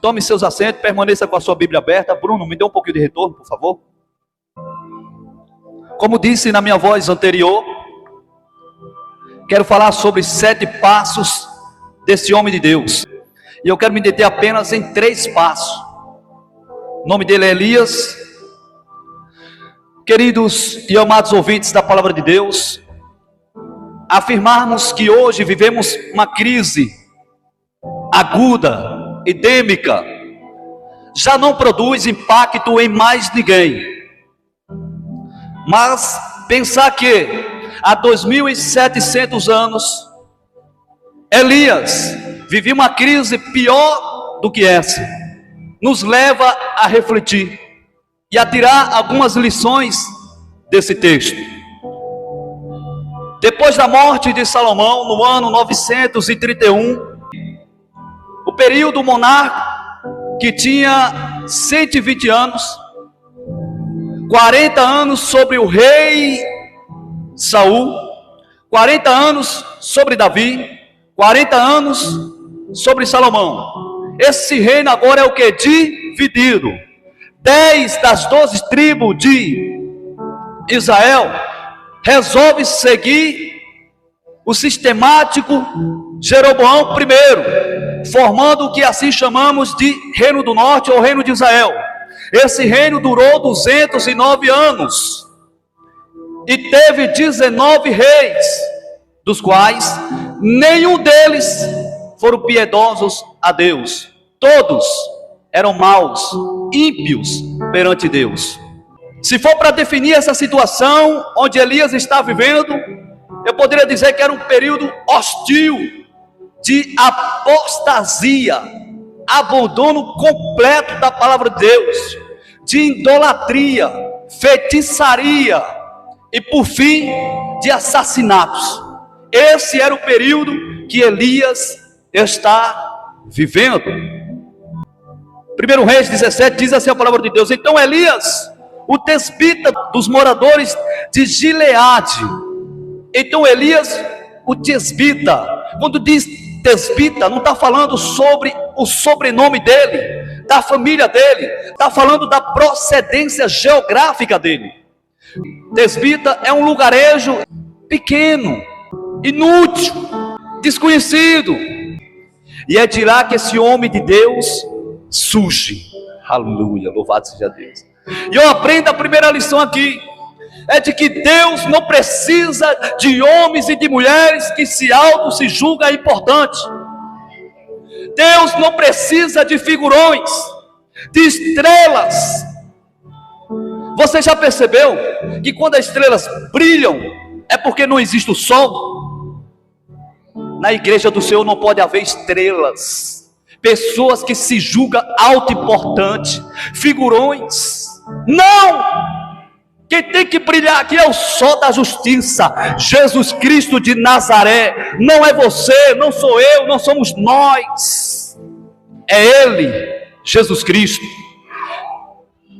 Tome seus assentos, permaneça com a sua Bíblia aberta. Bruno, me dê um pouquinho de retorno, por favor. Como disse na minha voz anterior, quero falar sobre 7 passos desse homem de Deus. E eu quero me deter apenas em 3 passos. O nome dele é Elias. Queridos e amados ouvintes da palavra de Deus, afirmarmos que hoje vivemos uma crise aguda, endêmica, já não produz impacto em mais ninguém. Mas pensar que há 2.700 anos Elias vivia uma crise pior do que essa, nos leva a refletir e a tirar algumas lições desse texto. Depois da morte de Salomão, no ano 931, o período monárquico, que tinha 120 anos, 40 anos sobre o rei Saul, 40 anos sobre Davi, 40 anos sobre Salomão. Esse reino agora é o que? Dividido. 10 das 12 tribos de Israel resolve seguir o sistemático Jeroboão I, formando o que assim chamamos de Reino do Norte ou Reino de Israel. Esse reino durou 209 anos e teve 19 reis, dos quais nenhum deles foram piedosos a Deus. Todos eram maus, ímpios perante Deus. Se for para definir essa situação onde Elias está vivendo, eu poderia dizer que era um período hostil, de apostasia, abandono completo da palavra de Deus, de idolatria, feitiçaria e, por fim, de assassinatos. Esse era o período que Elias está vivendo. 1 Reis 17 diz assim a palavra de Deus: então Elias, o tesbita dos moradores de Gileade. Então Elias, o tesbita, quando diz tesbita, não está falando sobre o sobrenome dele, da família dele, está falando da procedência geográfica dele. Tesbita é um lugarejo pequeno, inútil, desconhecido, e é de lá que esse homem de Deus surge. Aleluia, louvado seja Deus. E eu aprendo a primeira lição aqui, é de que Deus não precisa de homens e de mulheres que se julgam importante. Deus não precisa de figurões, de estrelas. Você já percebeu que quando as estrelas brilham é porque não existe o sol? Na igreja do Senhor não pode haver estrelas, pessoas que se julgam autoimportantes, figurões. Não! Quem tem que brilhar aqui é o sol da justiça, Jesus Cristo de Nazaré. Não é você, não sou eu, não somos nós, é Ele, Jesus Cristo.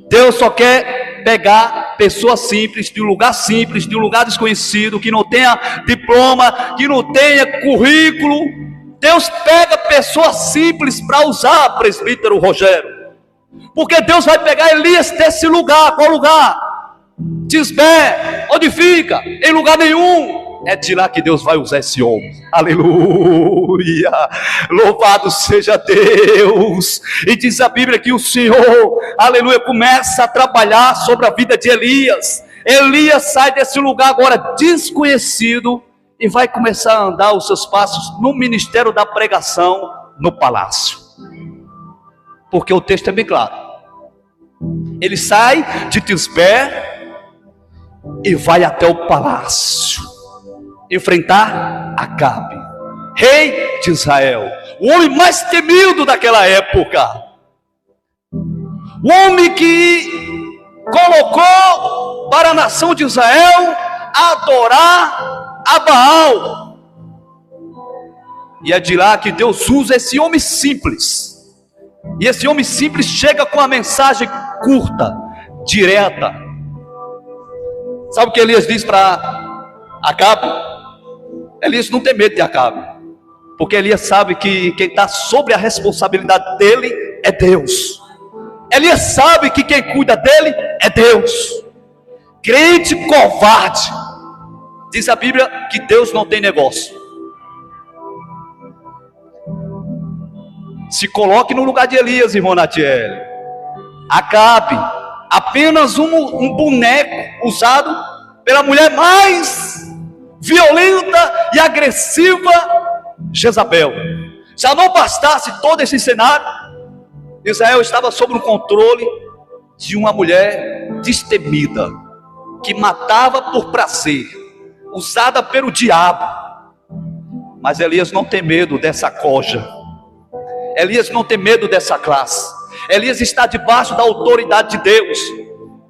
Deus só quer pegar pessoas simples, de um lugar desconhecido, que não tenha diploma, que não tenha currículo. Deus pega pessoas simples para usar, presbítero Rogério, porque Deus vai pegar Elias desse lugar. Qual lugar? Tisbé. Onde fica? Em lugar nenhum. É de lá que Deus vai usar esse homem. Aleluia, louvado seja Deus. E diz a Bíblia que o Senhor, aleluia, começa a trabalhar sobre a vida de Elias. Elias sai desse lugar agora desconhecido e vai começar a andar os seus passos no ministério da pregação no palácio, porque o texto é bem claro. Ele sai de Tisbé e vai até o palácio enfrentar Acabe, rei de Israel, o homem mais temido daquela época, o homem que colocou para a nação de Israel adorar a Baal. E é de lá que Deus usa esse homem simples, e esse homem simples chega com a mensagem curta, direta. Sabe o que Elias diz para Acabe? Elias não tem medo de Acabe, porque Elias sabe que quem está sobre a responsabilidade dele é Deus. Elias sabe que quem cuida dele é Deus. Crente covarde, diz a Bíblia que Deus não tem negócio. Se coloque no lugar de Elias, irmão Natiele. Acabe, apenas um boneco usado pela mulher mais violenta e agressiva, Jezabel. Já não bastasse todo esse cenário, Israel estava sob o controle de uma mulher destemida, que matava por prazer, usada pelo diabo. Mas Elias não tem medo dessa coja. Elias não tem medo dessa classe. Elias está debaixo da autoridade de Deus.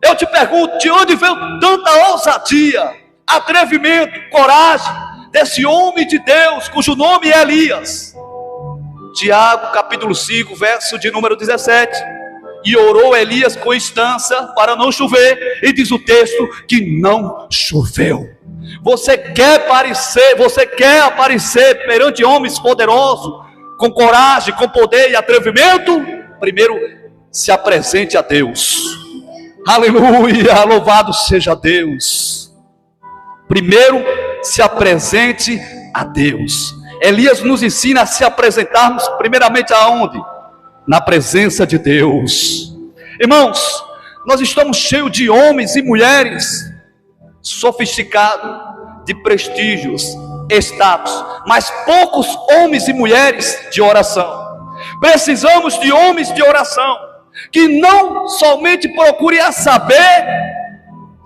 Eu te pergunto, de onde veio tanta ousadia, atrevimento, coragem desse homem de Deus, cujo nome é Elias? Tiago capítulo 5, verso de número 17. E orou Elias com instância para não chover, e diz o texto que não choveu. Você quer aparecer perante homens poderosos, com coragem, com poder e atrevimento? Primeiro, se apresente a Deus. Aleluia, louvado seja Deus. Primeiro, se apresente a Deus. Elias nos ensina a se apresentarmos primeiramente aonde? Na presença de Deus. Irmãos, nós estamos cheios de homens e mulheres sofisticados, de prestígios, status, mas poucos homens e mulheres de oração. Precisamos de homens de oração, que não somente procurem a saber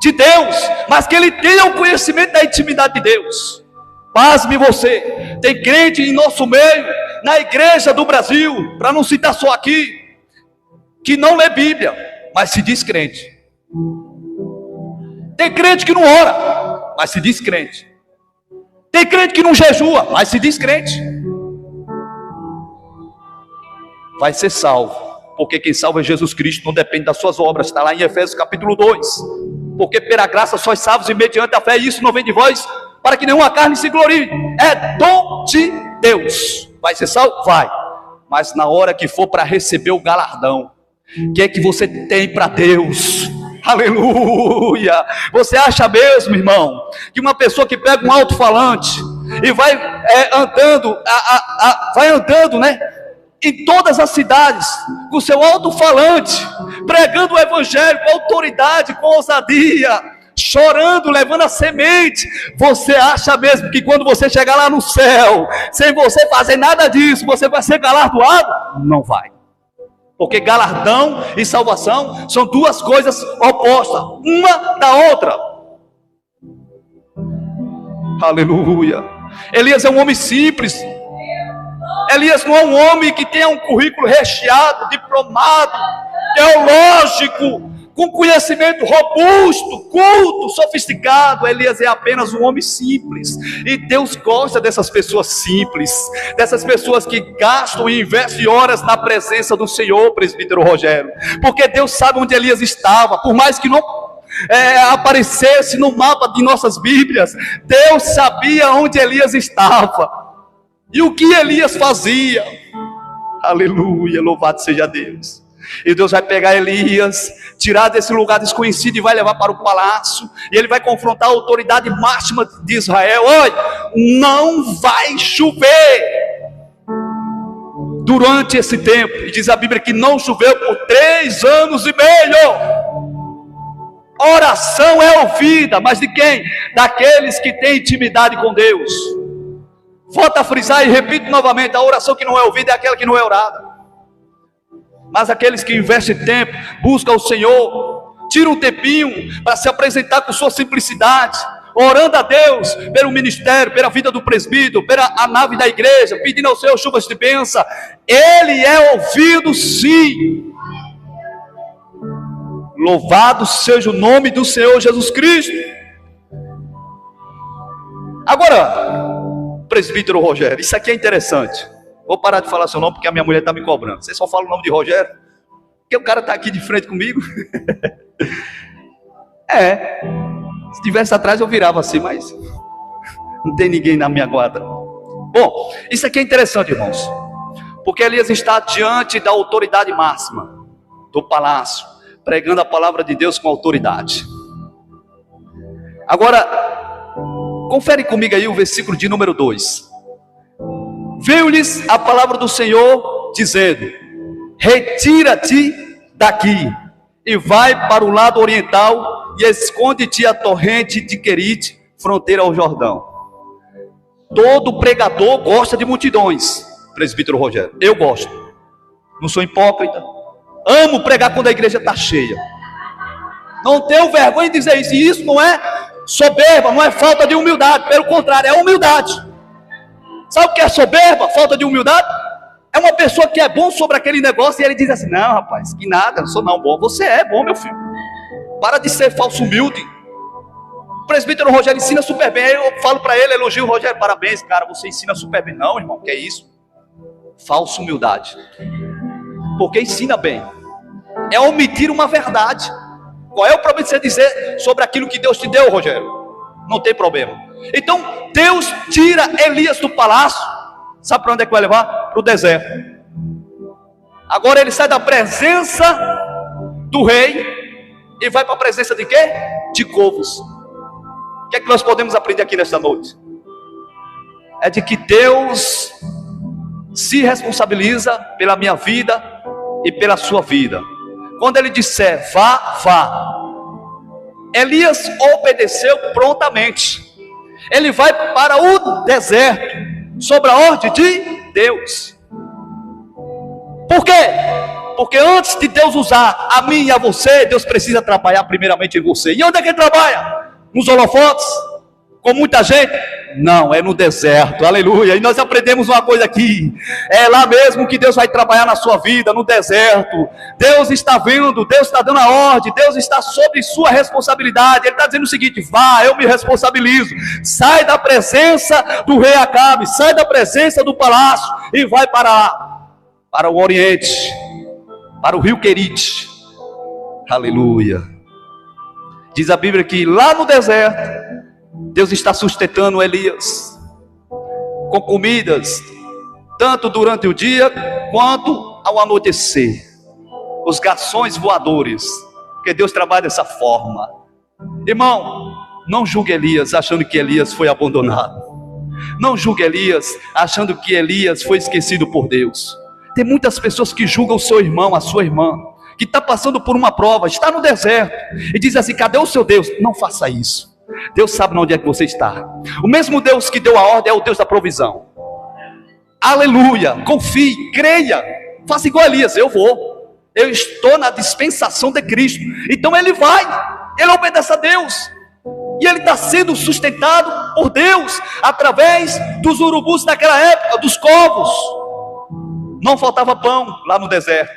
de Deus, mas que ele tenha o conhecimento da intimidade de Deus. Pasme você, tem crente em nosso meio, na igreja do Brasil, para não citar só aqui, que não lê Bíblia, mas se diz crente. Tem crente que não ora, mas se diz crente. Tem crente que não jejua, mas se diz crente. Vai ser salvo, porque quem salva é Jesus Cristo, não depende das suas obras. Está lá em Efésios capítulo 2. Porque pela graça sois salvos e mediante a fé, e isso não vem de vós, para que nenhuma carne se glorie. É dom de Deus. Vai ser salvo? Vai. Mas na hora que for para receber o galardão, o que é que você tem para Deus? Aleluia! Você acha mesmo, irmão, que uma pessoa que pega um alto-falante e vai andando, né, em todas as cidades, com seu alto-falante, pregando o evangelho com autoridade, com ousadia, chorando, levando a semente, você acha mesmo que quando você chegar lá no céu, sem você fazer nada disso, você vai ser galardoado? Não vai. Porque galardão e salvação são duas coisas opostas, uma da outra. Aleluia. Elias é um homem simples. Elias não é um homem que tenha um currículo recheado, diplomado, teológico, com conhecimento robusto, culto, sofisticado. Elias é apenas um homem simples. E Deus gosta dessas pessoas simples, dessas pessoas que gastam e investem horas na presença do Senhor, presbítero Rogério. Porque Deus sabe onde Elias estava, por mais que não aparecesse no mapa de nossas Bíblias, Deus sabia onde Elias estava e o que Elias fazia. Aleluia, louvado seja Deus. E Deus vai pegar Elias, tirar desse lugar desconhecido e vai levar para o palácio, e ele vai confrontar a autoridade máxima de Israel. Olha, não vai chover durante esse tempo. E diz a Bíblia que não choveu por 3 anos e meio. Oração é ouvida, mas de quem? Daqueles que têm intimidade com Deus. Volto a frisar e repito novamente: a oração que não é ouvida é aquela que não é orada. Mas aqueles que investem tempo, buscam o Senhor, tiram um tempinho para se apresentar com sua simplicidade, orando a Deus pelo ministério, pela vida do presbítero, pela a nave da igreja, pedindo ao Senhor chuvas de bênção, ele é ouvido sim. Louvado seja o nome do Senhor Jesus Cristo. Agora, presbítero Rogério, isso aqui é interessante. Vou parar de falar seu nome porque a minha mulher está me cobrando. Você só fala o nome de Rogério porque o cara está aqui de frente comigo. Se estivesse atrás eu virava assim, mas não tem ninguém na minha guarda. Bom, isso aqui é interessante, irmãos, Porque Elias está diante da autoridade máxima do palácio, pregando a palavra de Deus com autoridade. Agora, confere comigo aí o versículo de número 2. Veio-lhes a palavra do Senhor, dizendo: retira-te daqui, e vai para o lado oriental, e esconde-te a torrente de Querite, fronteira ao Jordão. Todo pregador gosta de multidões, presbítero Rogério. Eu gosto, não sou hipócrita. Amo pregar quando a igreja está cheia. Não tenho vergonha de dizer isso. E isso não é soberba, não é falta de humildade. Pelo contrário, é humildade. Sabe o que é soberba? Falta de humildade? É uma pessoa que é bom sobre aquele negócio e ele diz assim: não, rapaz, que nada, não sou não bom. Você é bom, meu filho. Para de ser falso humilde. O presbítero Rogério ensina super bem. Aí eu falo para ele, elogio o Rogério: parabéns, cara, você ensina super bem. Não, irmão, que é isso? Falsa humildade. Porque ensina bem. É omitir uma verdade. Qual é o problema de você dizer sobre aquilo que Deus te deu, Rogério? Não tem problema. Então, Deus tira Elias do palácio. Sabe para onde é que vai levar? Para o deserto. Agora ele sai da presença do rei e vai para a presença de quê? De corvos. O que é que nós podemos aprender aqui nesta noite? É de que Deus se responsabiliza pela minha vida e pela sua vida. Quando ele disser vá, vá. Elias obedeceu prontamente. Ele vai para o deserto sob a ordem de Deus. Por quê? Porque antes de Deus usar a mim e a você, Deus precisa trabalhar primeiramente em você. E onde é que ele trabalha? Nos holofotes? Com muita gente? Não, é no deserto, aleluia. E nós aprendemos uma coisa aqui: é lá mesmo que Deus vai trabalhar na sua vida, no deserto. Deus está vendo, Deus está dando a ordem, Deus está sob sua responsabilidade. Ele está dizendo o seguinte: vá, eu me responsabilizo. Sai da presença do rei Acabe, sai da presença do palácio e vai para o oriente, para o rio Querite. Aleluia. Diz a Bíblia que lá no deserto Deus está sustentando Elias com comidas, tanto durante o dia quanto ao anoitecer. Os garçons voadores, porque Deus trabalha dessa forma. Irmão, não julgue Elias achando que Elias foi abandonado. Não julgue Elias achando que Elias foi esquecido por Deus. Tem muitas pessoas que julgam o seu irmão, a sua irmã, que está passando por uma prova, está no deserto, e diz assim: cadê o seu Deus? Não faça isso. Deus sabe onde é que você está. O mesmo Deus que deu a ordem é o Deus da provisão. Aleluia. Confie, creia. Faça igual a Elias: eu estou na dispensação de Cristo. Então ele vai, ele obedece a Deus, e ele está sendo sustentado por Deus através dos urubus daquela época, dos corvos. Não faltava pão lá no deserto,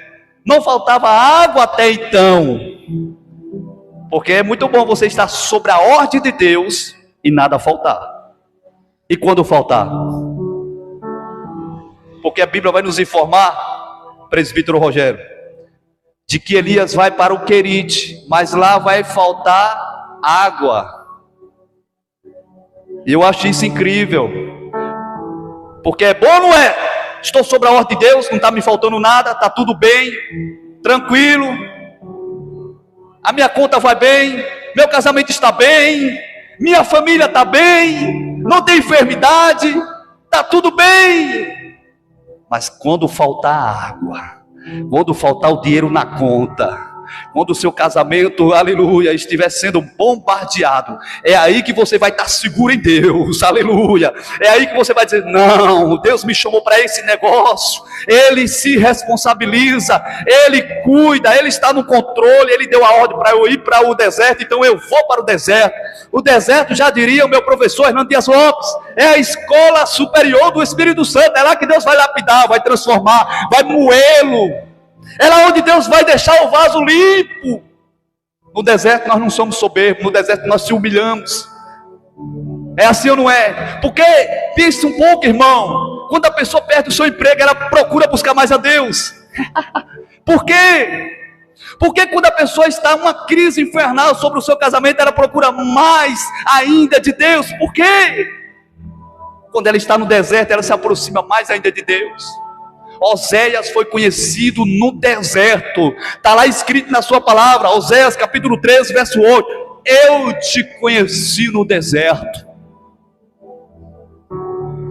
não faltava água até então. Porque é muito bom você estar sobre a ordem de Deus e nada faltar. E quando faltar? Porque a Bíblia vai nos informar, presbítero Rogério, de que Elias vai para o Querite, mas lá vai faltar água. E eu acho isso incrível. Porque é bom ou não é? Estou sobre a ordem de Deus, não está me faltando nada, está tudo bem, tranquilo. A minha conta vai bem, meu casamento está bem, minha família está bem, não tem enfermidade, está tudo bem. Mas quando faltar água, quando faltar o dinheiro na conta, quando o seu casamento, aleluia, estiver sendo bombardeado, é aí que você vai estar seguro em Deus, aleluia. É aí que você vai dizer: não, Deus me chamou para esse negócio. Ele se responsabiliza, Ele cuida, Ele está no controle. Ele deu a ordem para eu ir para o deserto, então eu vou para o deserto. O deserto, já diria o meu professor Hernando Dias Lopes, é a escola superior do Espírito Santo. É lá que Deus vai lapidar, vai transformar, vai moê-lo. É lá onde Deus vai deixar o vaso limpo. No deserto nós não somos soberbos, no deserto nós se humilhamos. É assim ou não é? Porque, pense um pouco, irmão, quando a pessoa perde o seu emprego, ela procura buscar mais a Deus. Por quê? Porque quando a pessoa está em uma crise infernal sobre o seu casamento, ela procura mais ainda de Deus. Por quê? Quando ela está no deserto, ela se aproxima mais ainda de Deus. Oséias foi conhecido no deserto. Está lá escrito na sua palavra, Oséias capítulo 13, verso 8. Eu te conheci no deserto.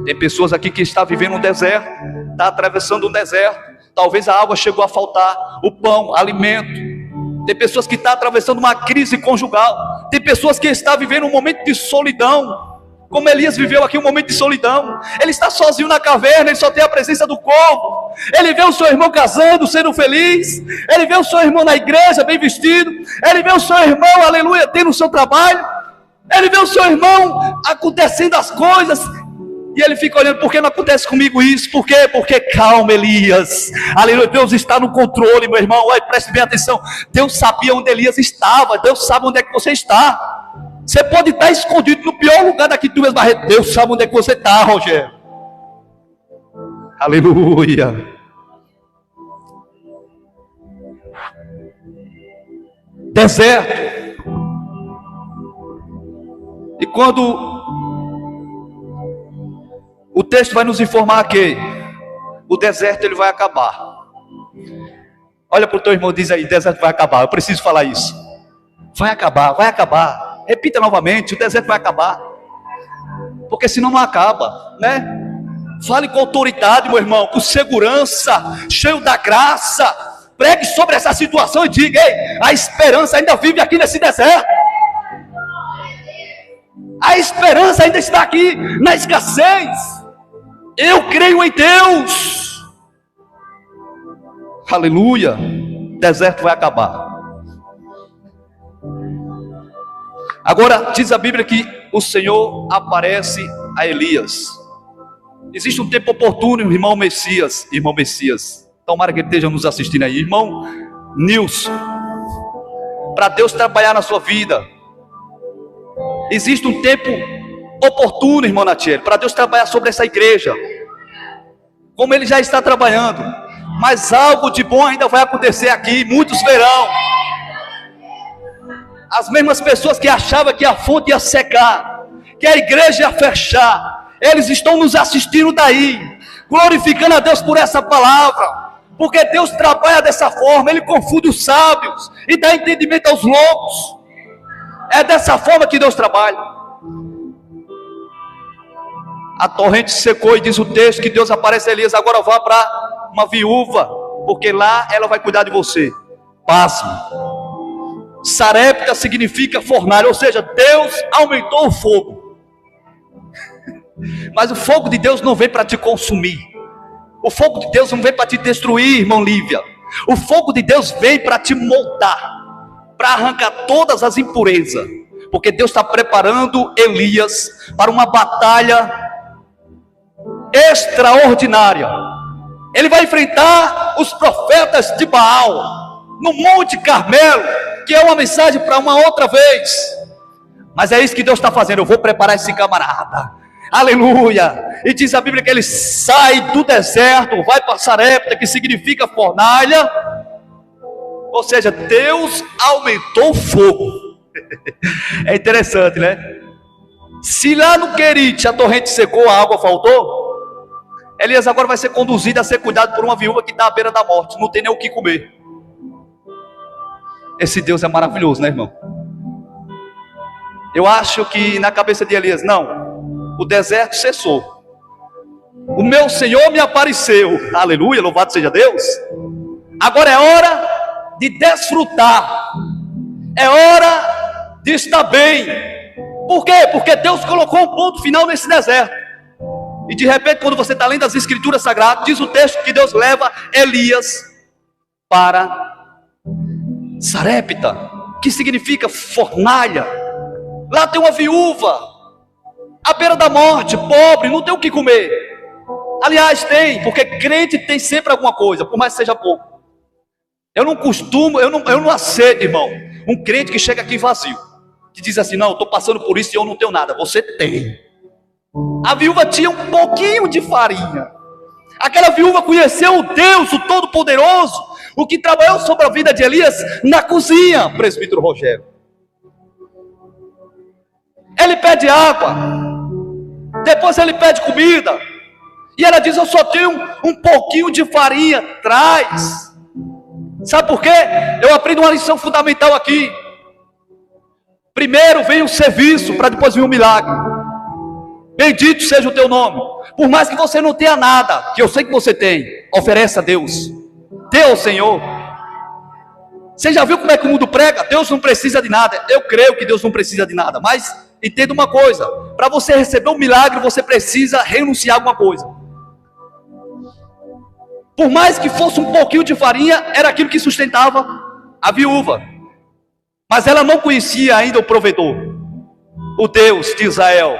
Tem pessoas aqui que estão vivendo um deserto, está atravessando um deserto. Talvez a água chegou a faltar, o pão, alimento. Tem pessoas que estão atravessando uma crise conjugal. Tem pessoas que estão vivendo um momento de solidão, como Elias viveu aqui um momento de solidão. Ele está sozinho na caverna, ele só tem a presença do corvo. Ele vê o seu irmão casando, sendo feliz. Ele vê o seu irmão na igreja, bem vestido. Ele vê o seu irmão, aleluia, tendo o seu trabalho. Ele vê o seu irmão acontecendo as coisas. E ele fica olhando, por que não acontece comigo isso? Por quê? Porque calma, Elias. Aleluia, Deus está no controle, meu irmão. Olha, preste bem atenção. Deus sabia onde Elias estava. Deus sabe onde é que você está. Você pode estar escondido no pior lugar daqui do mesmo barreto. Deus sabe onde é que você está, Rogério. Aleluia. Deserto. E quando o texto vai nos informar que o deserto ele vai acabar. Olha para o teu irmão e diz aí, deserto vai acabar. Eu preciso falar isso. Vai acabar, vai acabar. Repita novamente, o deserto vai acabar. Porque senão não acaba, né? Fale com autoridade, meu irmão, com segurança, cheio da graça. Pregue sobre essa situação e diga, ei, a esperança ainda vive aqui nesse deserto. A esperança ainda está aqui na escassez. Eu creio em Deus. Aleluia. O deserto vai acabar. Agora, diz a Bíblia que o Senhor aparece a Elias. Existe um tempo oportuno, irmão Messias. Irmão Messias, tomara que ele esteja nos assistindo aí. Irmão Nilson, para Deus trabalhar na sua vida. Existe um tempo oportuno, irmão Natiele, para Deus trabalhar sobre essa igreja. Como Ele já está trabalhando. Mas algo de bom ainda vai acontecer aqui. Muitos verão. As mesmas pessoas que achavam que a fonte ia secar, que a igreja ia fechar, eles estão nos assistindo daí, glorificando a Deus por essa palavra, porque Deus trabalha dessa forma. Ele confunde os sábios e dá entendimento aos loucos. É dessa forma que Deus trabalha. A torrente secou e diz o texto que Deus aparece a Elias, agora vá para uma viúva, porque lá ela vai cuidar de você. Pasme. Sarepta significa fornalha, ou seja, Deus aumentou o fogo. Mas o fogo de Deus não vem para te consumir. O fogo de Deus não vem para te destruir, irmão Lívia. O fogo de Deus vem para te moldar, para arrancar todas as impurezas. Porque Deus está preparando Elias para uma batalha extraordinária. Ele vai enfrentar os profetas de Baal no Monte Carmelo, que é uma mensagem para uma outra vez. Mas é isso que Deus está fazendo. Eu vou preparar esse camarada, aleluia. E diz a Bíblia que ele sai do deserto, vai para Sarepta, que significa fornalha. Ou seja, Deus aumentou o fogo. É interessante, né? Se lá no Querite a torrente secou, a água faltou, Elias agora vai ser conduzido a ser cuidado por uma viúva que está à beira da morte, não tem nem o que comer. Esse Deus é maravilhoso, né, irmão? Eu acho que na cabeça de Elias, não, o deserto cessou, o meu Senhor me apareceu, aleluia, louvado seja Deus. Agora é hora de desfrutar, é hora de estar bem. Por quê? Porque Deus colocou um ponto final nesse deserto. E de repente, quando você está lendo as escrituras sagradas, diz o texto que Deus leva Elias para Sarepta, que significa fornalha. Lá tem uma viúva à beira da morte, pobre, não tem o que comer. Aliás, tem, porque crente tem sempre alguma coisa, por mais que seja pouco. Eu não aceito, irmão, um crente que chega aqui vazio, que diz assim, não, eu estou passando por isso e eu não tenho nada. Você tem. A viúva tinha um pouquinho de farinha. Aquela viúva conheceu o Deus, o Todo-Poderoso, o que trabalhou sobre a vida de Elias na cozinha, presbítero Rogério. Ele pede água, depois ele pede comida, E ela diz: eu só tenho um pouquinho de farinha, traz. Sabe por quê? Eu aprendo uma lição fundamental aqui. Primeiro vem o serviço, para depois vir o milagre. Bendito seja o teu nome. Por mais que você não tenha nada, que eu sei que você tem, ofereça a Deus. Dê ao Senhor. Você já viu como é que o mundo prega? Deus não precisa de nada. Eu creio que Deus não precisa de nada. Mas entenda uma coisa: para você receber um milagre, você precisa renunciar a alguma coisa. Por mais que fosse um pouquinho de farinha, era aquilo que sustentava a viúva. Mas ela não conhecia ainda o provedor, o Deus de Israel,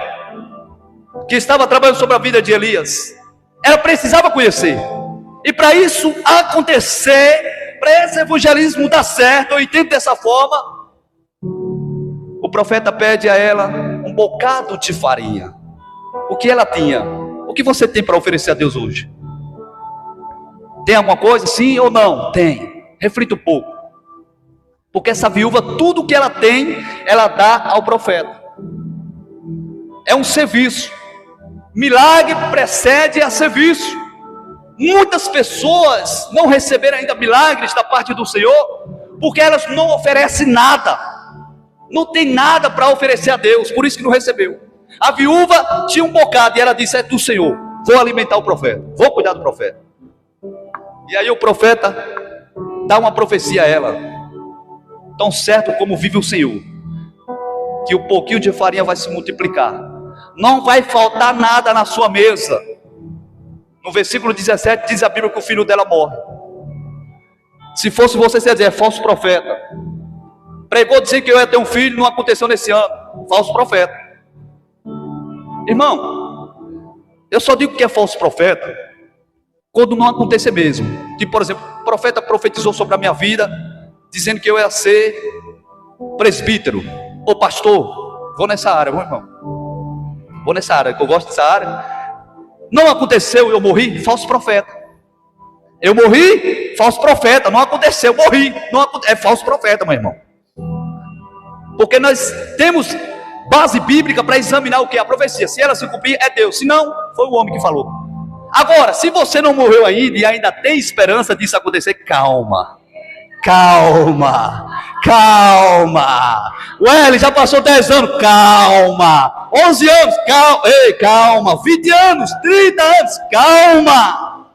que estava trabalhando sobre a vida de Elias. Ela precisava conhecer. E para isso acontecer, para esse evangelismo dar certo, eu entendo dessa forma, o profeta pede a ela um bocado de farinha. O que ela tinha? O que você tem para oferecer a Deus hoje? Tem alguma coisa? Sim ou não? Tem. Reflita um pouco. Porque essa viúva, tudo que ela tem, ela dá ao profeta. É um serviço. Milagre precede a serviço. Muitas pessoas não receberam ainda milagres da parte do Senhor, porque elas não oferecem nada. Não tem nada para oferecer a Deus, por isso que não recebeu. A viúva tinha um bocado e ela disse: é do Senhor, vou alimentar o profeta, vou cuidar do profeta. E aí o profeta dá uma profecia a ela: tão certo como vive o Senhor, que o pouquinho de farinha vai se multiplicar, não vai faltar nada na sua mesa. No versículo 17 diz a Bíblia que o filho dela morre. Se fosse você, você ia dizer: é falso profeta. Pregou dizendo que eu ia ter um filho, não aconteceu nesse ano. Falso profeta. Irmão, eu só digo que é falso profeta quando não acontecer mesmo. Tipo, por exemplo, o profeta profetizou sobre a minha vida, dizendo que eu ia ser presbítero ou pastor. Vou nessa área, meu irmão. Vou nessa área, que eu gosto dessa área. Não aconteceu, eu morri, falso profeta. Eu morri, falso profeta. Não aconteceu, eu morri. Não, é falso profeta, meu irmão. Porque nós temos base bíblica para examinar o que? A profecia. Se ela se cumprir, é Deus. Se não, foi o homem que falou. Agora, se você não morreu ainda e ainda tem esperança disso acontecer, calma. Calma, calma. Ué, ele já passou 10 anos, calma. 11 anos, calma. Ei, calma. 20 anos, 30 anos, calma.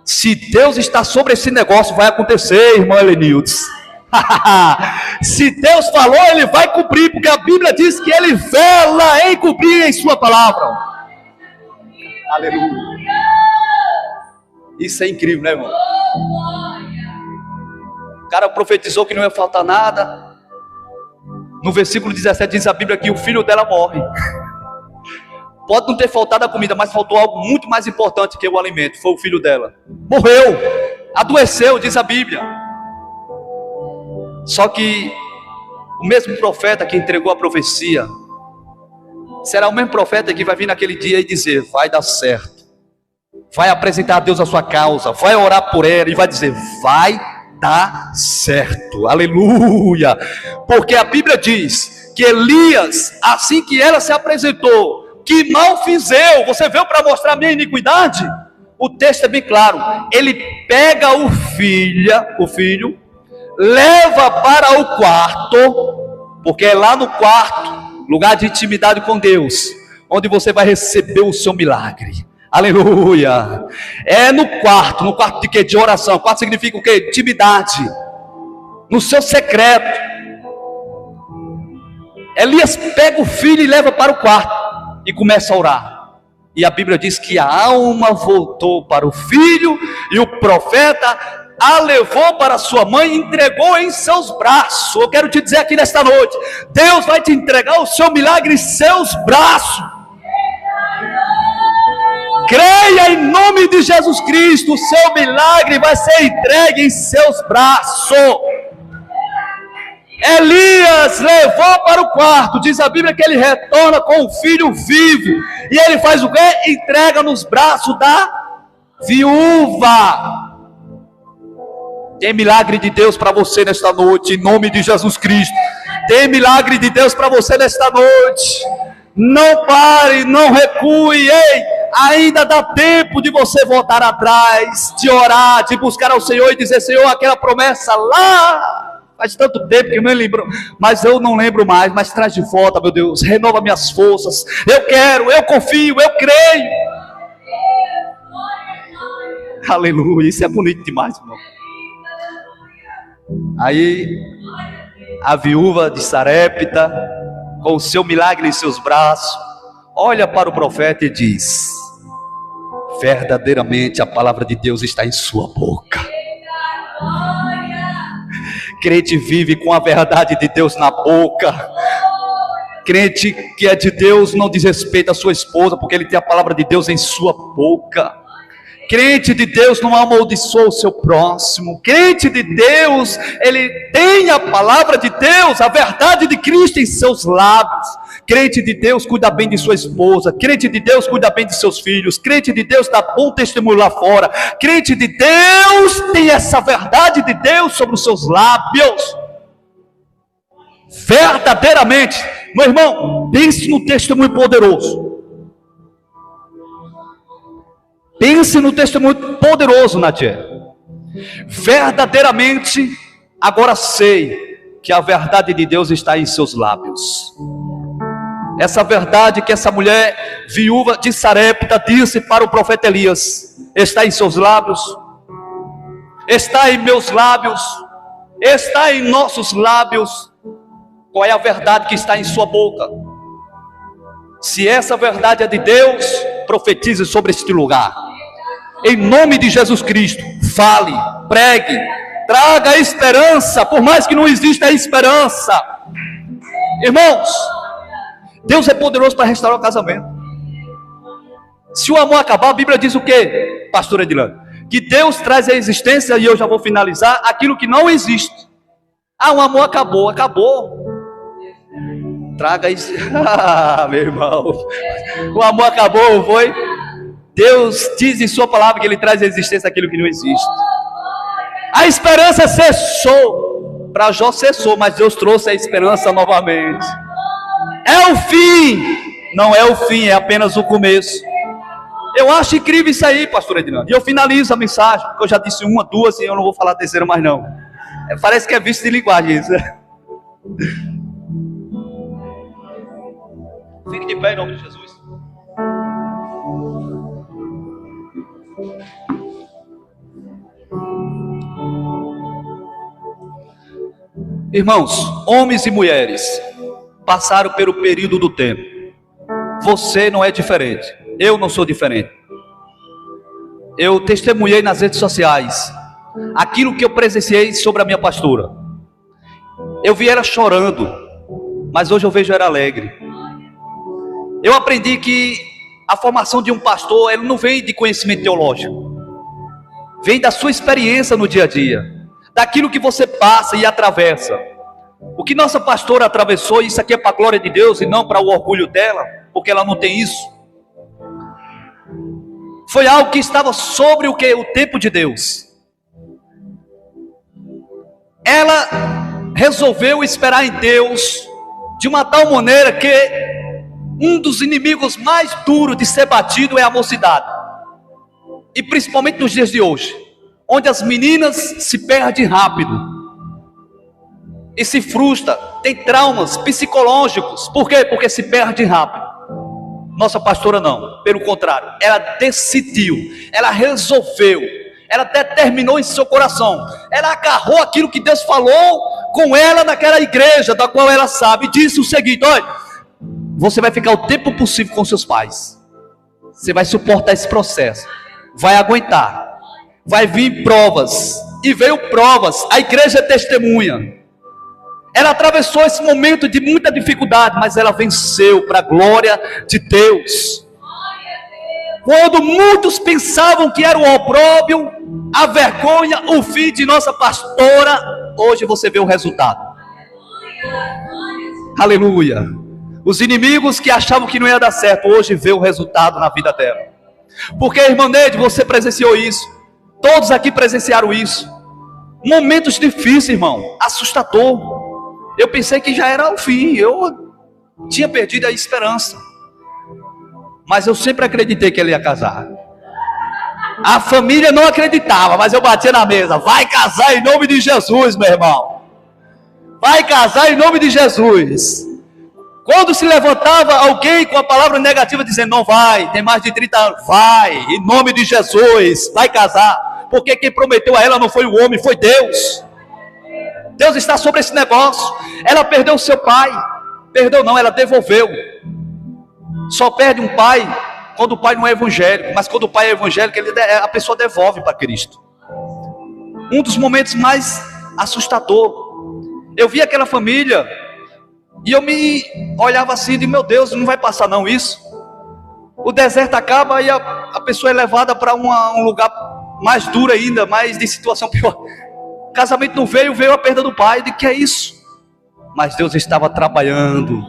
Se Deus está sobre esse negócio, vai acontecer, irmão Helenildes. Se Deus falou, Ele vai cumprir, porque a Bíblia diz que Ele vela em cumprir em sua palavra. Aleluia. Isso é incrível, né, irmão? O cara profetizou que não ia faltar nada. No versículo 17 diz a Bíblia que o filho dela morre. Pode não ter faltado a comida, mas faltou algo muito mais importante que o alimento. Foi o filho dela. Morreu, adoeceu, diz a Bíblia. Só que o mesmo profeta que entregou a profecia será o mesmo profeta que vai vir naquele dia e dizer: vai dar certo, vai apresentar a Deus a sua causa, vai orar por ela e vai dizer: vai dar certo. Aleluia. Porque a Bíblia diz que Elias, assim que ela se apresentou, que mal fiz eu, você veio para mostrar a minha iniquidade? O texto é bem claro. Ele pega o filho, leva para o quarto, porque é lá no quarto, lugar de intimidade com Deus, onde você vai receber o seu milagre. Aleluia. É no quarto de quê? De oração. Quarto significa o quê? Intimidade. No seu secreto. Elias pega o filho e leva para o quarto e começa a orar. E a Bíblia diz que a alma voltou para o filho e o profeta a levou para sua mãe e entregou em seus braços. Eu quero te dizer aqui nesta noite: Deus vai te entregar o seu milagre em seus braços. Creia em nome de Jesus Cristo, o seu milagre vai ser entregue em seus braços. Elias levou para o quarto, diz a Bíblia que ele retorna com o filho vivo, e ele faz o quê? Entrega nos braços da viúva. Tem milagre de Deus para você nesta noite, em nome de Jesus Cristo. Tem milagre de Deus para você nesta noite. Não pare, não recue. Ei, ainda dá tempo de você voltar atrás, de orar, de buscar ao Senhor e dizer: Senhor, aquela promessa lá, faz tanto tempo que eu nem lembro, mas eu não lembro mais, mas traz de volta, meu Deus, renova minhas forças, eu quero, eu confio, eu creio. Aleluia, isso é bonito demais, irmão. Aí, a viúva de Sarepta, com o seu milagre em seus braços, olha para o profeta e diz: verdadeiramente a palavra de Deus está em sua boca. Crente vive com a verdade de Deus na boca. Crente que é de Deus não desrespeita a sua esposa, porque ele tem a palavra de Deus em sua boca. Crente de Deus não amaldiçoa o seu próximo. Crente de Deus, ele tem a palavra de Deus, a verdade de Cristo em seus lábios. Crente de Deus cuida bem de sua esposa. Crente de Deus cuida bem de seus filhos. Crente de Deus dá bom testemunho lá fora. Crente de Deus tem essa verdade de Deus sobre os seus lábios. Verdadeiramente, meu irmão, pense no testemunho poderoso. Pense no testemunho poderoso, Nadia. Verdadeiramente, agora sei que a verdade de Deus está em seus lábios. Essa verdade que essa mulher viúva de Sarepta disse para o profeta Elias, está em seus lábios, está em meus lábios, está em nossos lábios. Qual é a verdade que está em sua boca? Se essa verdade é de Deus, profetize sobre este lugar. Em nome de Jesus Cristo, fale, pregue, traga esperança, por mais que não exista esperança. Irmãos, Deus é poderoso para restaurar o casamento. Se o amor acabar, a Bíblia diz o quê, pastor Edilano? Que Deus traz à existência, e eu já vou finalizar, aquilo que não existe. Ah, o amor acabou, acabou. Traga isso. Ah, meu irmão, o amor acabou, foi? Deus diz em sua palavra que ele traz à existência aquilo que não existe. A esperança cessou. Para Jó cessou, mas Deus trouxe a esperança novamente. É o fim. Não é o fim, é apenas o começo. Eu acho incrível isso aí, pastor Edinando. E eu finalizo a mensagem, porque eu já disse uma, duas, e eu não vou falar a terceira mais não. Parece que é vício de linguagem isso. Fique de pé em nome de Jesus. Irmãos, homens e mulheres passaram pelo período do tempo. Você não é diferente. Eu não sou diferente. Eu testemunhei nas redes sociais aquilo que eu presenciei sobre a minha pastora. Eu vi ela chorando, mas hoje eu vejo ela alegre. Eu aprendi que a formação de um pastor, ele não vem de conhecimento teológico. Vem da sua experiência no dia a dia. Daquilo que você passa e atravessa. O que nossa pastora atravessou, isso aqui é para a glória de Deus e não para o orgulho dela, porque ela não tem isso. Foi algo que estava sobre o que? O tempo de Deus. Ela resolveu esperar em Deus de uma tal maneira que um dos inimigos mais duros de ser batido é a mocidade. E principalmente nos dias de hoje, onde as meninas se perdem rápido e se frustram, tem traumas psicológicos. Por quê? Porque se perde rápido. Nossa pastora não, pelo contrário, ela decidiu, ela resolveu, ela determinou em seu coração, ela agarrou aquilo que Deus falou com ela naquela igreja, da qual ela sabe, e disse o seguinte: olha, você vai ficar o tempo possível com seus pais, você vai suportar esse processo, vai aguentar, vai vir provas, e veio provas, a igreja é testemunha. Ela atravessou esse momento de muita dificuldade, mas ela venceu para a glória de Deus. Quando muitos pensavam que era o opróbrio, a vergonha, o fim de nossa pastora, hoje você vê o resultado. Aleluia. Os inimigos que achavam que não ia dar certo, hoje vê o resultado na vida dela. Porque, irmã Neide, você presenciou isso. Todos aqui presenciaram isso. Momentos difíceis, irmão, assustador. Eu pensei que já era o fim, eu tinha perdido a esperança. Mas eu sempre acreditei que ele ia casar. A família não acreditava, mas eu batia na mesa. Vai casar em nome de Jesus, meu irmão. Vai casar em nome de Jesus. Quando se levantava alguém com a palavra negativa dizendo, não vai, tem mais de 30 anos, vai, em nome de Jesus, vai casar. Porque quem prometeu a ela não foi o homem, foi Deus. Deus está sobre esse negócio. Ela perdeu seu pai. Perdeu não, ela devolveu. Só perde um pai quando o pai não é evangélico. Mas quando o pai é evangélico, a pessoa devolve para Cristo. Um dos momentos mais assustador. Eu vi aquela família e eu me olhava assim de, meu Deus, não vai passar não isso. O deserto acaba e a pessoa é levada para um lugar mais duro ainda, mais de situação pior. O casamento não veio a perda do pai. De que é isso? Mas Deus estava trabalhando,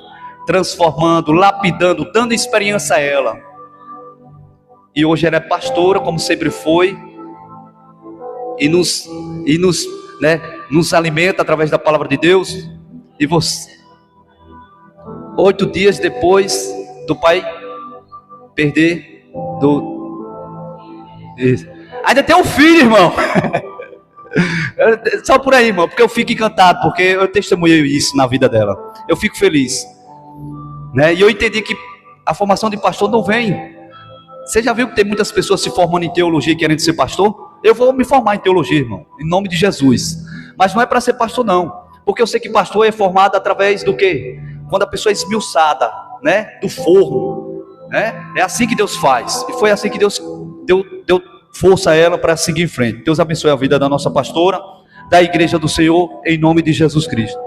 transformando, lapidando, dando experiência a ela. E hoje ela é pastora, como sempre foi, e nos alimenta através da palavra de Deus. E você, 8 dias depois do pai perder ainda tem um filho, irmão. Só por aí, irmão, porque eu fico encantado, porque eu testemunhei isso na vida dela. Eu fico feliz, né? E eu entendi que a formação de pastor não vem. Você já viu que tem muitas pessoas se formando em teologia e querendo ser pastor? Eu vou me formar em teologia, irmão, em nome de Jesus. Mas não é para ser pastor não, porque eu sei que pastor é formado através do quê? Quando a pessoa é esmiuçada, né? Do forno, né? É assim que Deus faz. E foi assim que Deus deu força a ela para seguir em frente. Deus abençoe a vida da nossa pastora, da igreja do Senhor, em nome de Jesus Cristo.